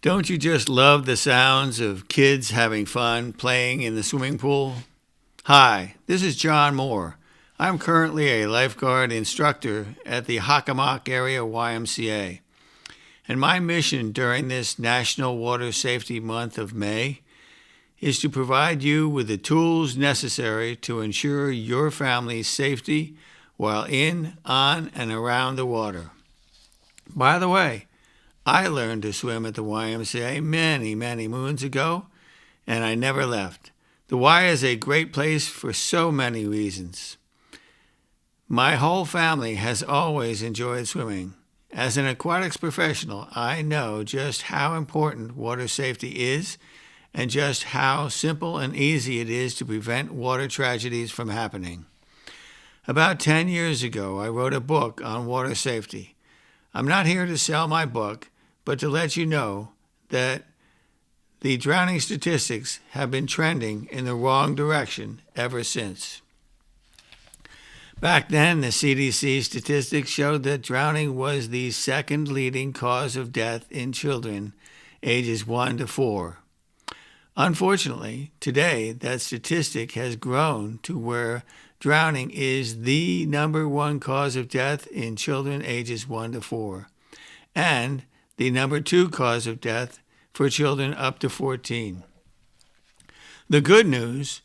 Don't you just love the sounds of kids having fun playing in the swimming pool? Hi, this is John Moore. I'm currently a lifeguard instructor at the Hockomock Area YMCA, and my mission during this National Water Safety Month of May is to provide you with the tools necessary to ensure your family's safety while in, on, and around the water. By the way, I learned to swim at the YMCA many moons ago, and I never left. The Y is a great place for so many reasons. My whole family has always enjoyed swimming. As an aquatics professional, I know just how important water safety is and just how simple and easy it is to prevent water tragedies from happening. About 10 years ago, I wrote a book on water safety. I'm not here to sell my book, but to let you know that the drowning statistics have been trending in the wrong direction ever since. Back then, the CDC statistics showed that drowning was the second leading cause of death in children ages 1 to 4. Unfortunately, today that statistic has grown to where drowning is the number one cause of death in children ages 1 to 4, and the number 2 cause of death for children up to 14. The good news,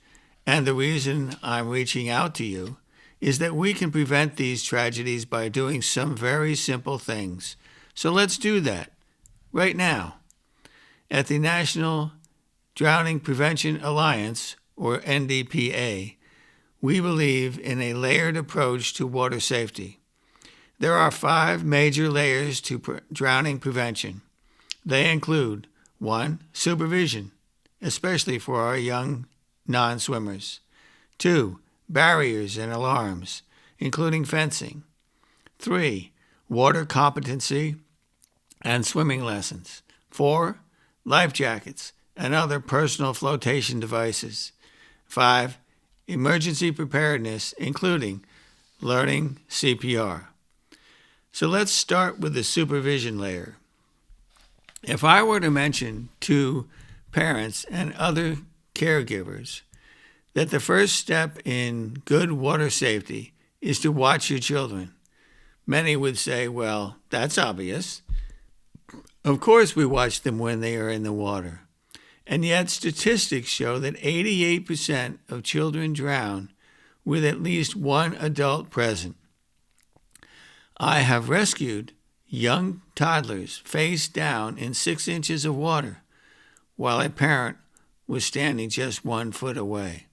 and the reason I'm reaching out to you, is that we can prevent these tragedies by doing some very simple things. So let's do that right now. At the National Drowning Prevention Alliance, or NDPA, we believe in a layered approach to water safety. There are 5 major layers to drowning prevention. They include 1. Supervision, especially for our young non-swimmers. 2. Barriers and alarms, including fencing. 3. Water competency and swimming lessons. 4. Life jackets and other personal flotation devices. 5. Emergency preparedness, including learning CPR. So let's start with the supervision layer. If I were to mention to parents and other caregivers that the first step in good water safety is to watch your children, many would say, well, that's obvious. Of course we watch them when they are in the water. And yet statistics show that 88% of children drown with at least one adult present. I have rescued young toddlers face down in 6 inches of water while a parent was standing just 1 foot away.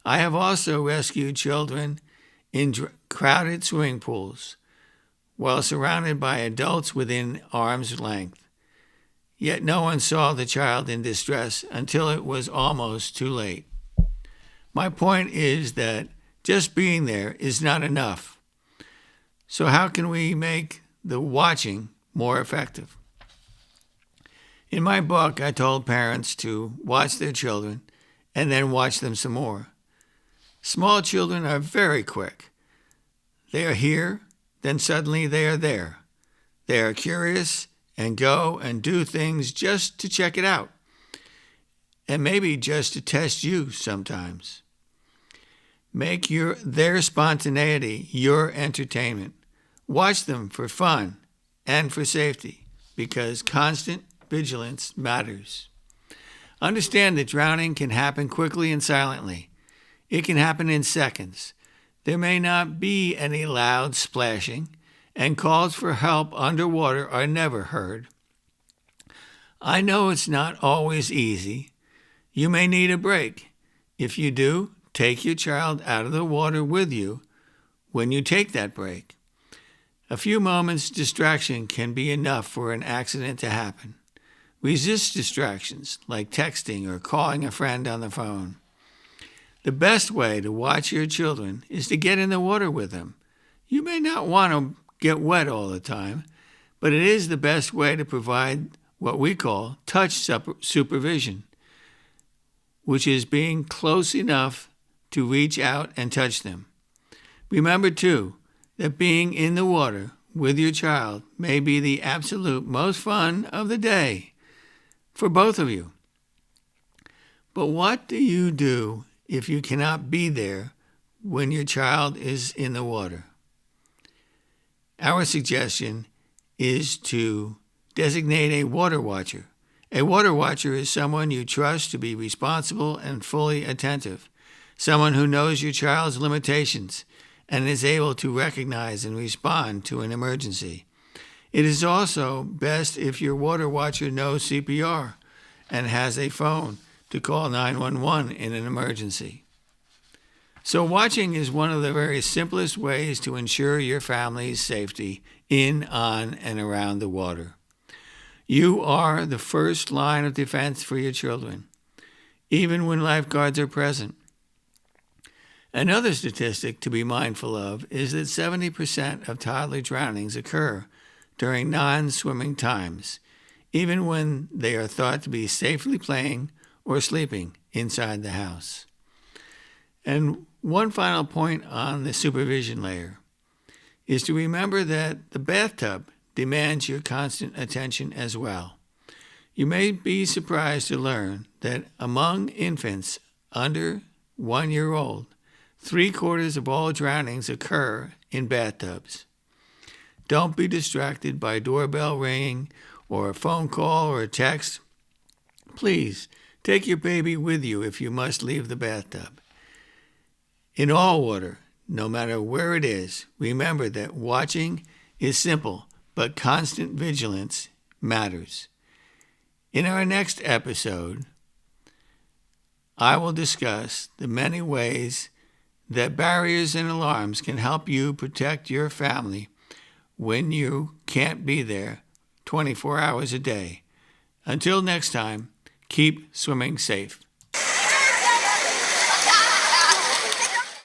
I have also rescued children in crowded swimming pools while surrounded by adults within arm's length. Yet no one saw the child in distress until it was almost too late. My point is that just being there is not enough. So how can we make the watching more effective? In my book, I told parents to watch their children and then watch them some more. Small children are very quick. They are here, then suddenly they are there. They are curious and go and do things just to check it out, and maybe just to test you sometimes. Make their spontaneity your entertainment. Watch them for fun and for safety, because constant vigilance matters. Understand that drowning can happen quickly and silently. It can happen in seconds. There may not be any loud splashing, and calls for help underwater are never heard. I know it's not always easy. You may need a break. If you do, take your child out of the water with you when you take that break. A few moments' distraction can be enough for an accident to happen. Resist distractions like texting or calling a friend on the phone. The best way to watch your children is to get in the water with them. You may not want to get wet all the time, but it is the best way to provide what we call touch supervision, which is being close enough to reach out and touch them. Remember, too, that being in the water with your child may be the absolute most fun of the day, for both of you. But what do you do if you cannot be there when your child is in the water? Our suggestion is to designate a water watcher. A water watcher is someone you trust to be responsible and fully attentive, someone who knows your child's limitations and is able to recognize and respond to an emergency. It is also best if your water watcher knows CPR and has a phone to call 911 in an emergency. So watching is one of the very simplest ways to ensure your family's safety in, on, and around the water. You are the first line of defense for your children, even when lifeguards are present. Another statistic to be mindful of is that 70% of toddler drownings occur during non-swimming times, even when they are thought to be safely playing or sleeping inside the house. And one final point on the supervision layer is to remember that the bathtub demands your constant attention as well. You may be surprised to learn that among infants under 1 year old, 3/4 of all drownings occur in bathtubs. Don't be distracted by doorbell ringing or a phone call or a text. Please take your baby with you if you must leave the bathtub. In all water, no matter where it is, remember that watching is simple, but constant vigilance matters. In our next episode, I will discuss the many ways that barriers and alarms can help you protect your family when you can't be there 24 hours a day. Until next time, keep swimming safe.